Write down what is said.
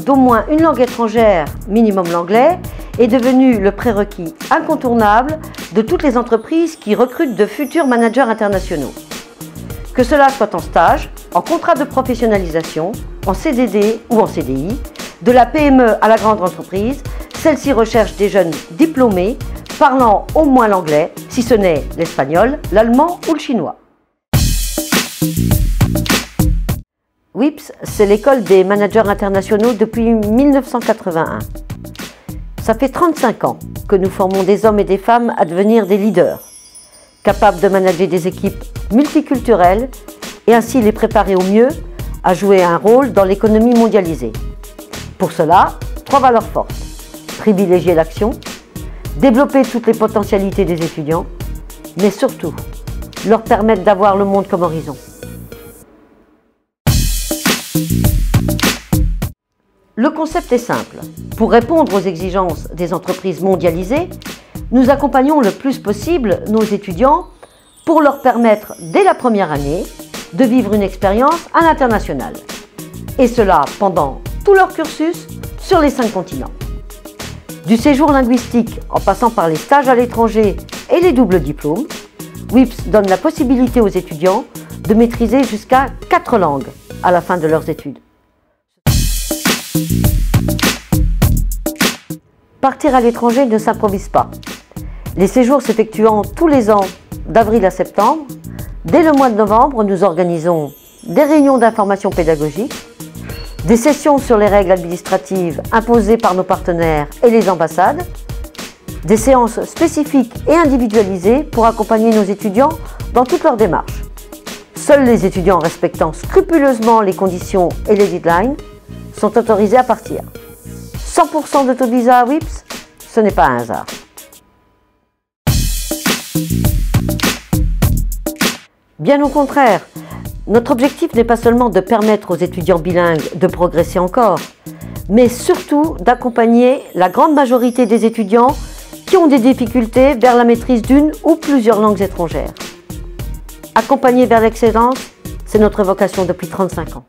d'au moins une langue étrangère, minimum l'anglais, est devenu le prérequis incontournable de toutes les entreprises qui recrutent de futurs managers internationaux. Que cela soit en stage, en contrat de professionnalisation, en CDD ou en CDI, de la PME à la grande entreprise, celle-ci recherche des jeunes diplômés parlant au moins l'anglais, si ce n'est l'espagnol, l'allemand ou le chinois. WIPS, c'est l'école des managers internationaux depuis 1981. Ça fait 35 ans que nous formons des hommes et des femmes à devenir des leaders, capables de manager des équipes multiculturelles et ainsi les préparer au mieux à jouer un rôle dans l'économie mondialisée. Pour cela, 3 valeurs fortes: privilégier l'action, développer toutes les potentialités des étudiants, mais surtout, leur permettre d'avoir le monde comme horizon. Le concept est simple. Pour répondre aux exigences des entreprises mondialisées, nous accompagnons le plus possible nos étudiants pour leur permettre, dès la première année, de vivre une expérience à l'international. Et cela pendant tout leur cursus sur les 5 continents. Du séjour linguistique en passant par les stages à l'étranger et les doubles diplômes, WIPS donne la possibilité aux étudiants de maîtriser jusqu'à 4 langues à la fin de leurs études. Partir à l'étranger ne s'improvise pas. Les séjours s'effectuant tous les ans d'avril à septembre, dès le mois de novembre, nous organisons des réunions d'information pédagogique, des sessions sur les règles administratives imposées par nos partenaires et les ambassades, des séances spécifiques et individualisées pour accompagner nos étudiants dans toutes leurs démarches. Seuls les étudiants respectant scrupuleusement les conditions et les deadlines sont autorisés à partir. 100% de taux de visa à WIPS, ce n'est pas un hasard. Bien au contraire, notre objectif n'est pas seulement de permettre aux étudiants bilingues de progresser encore, mais surtout d'accompagner la grande majorité des étudiants qui ont des difficultés vers la maîtrise d'une ou plusieurs langues étrangères. Accompagner vers l'excellence, c'est notre vocation depuis 35 ans.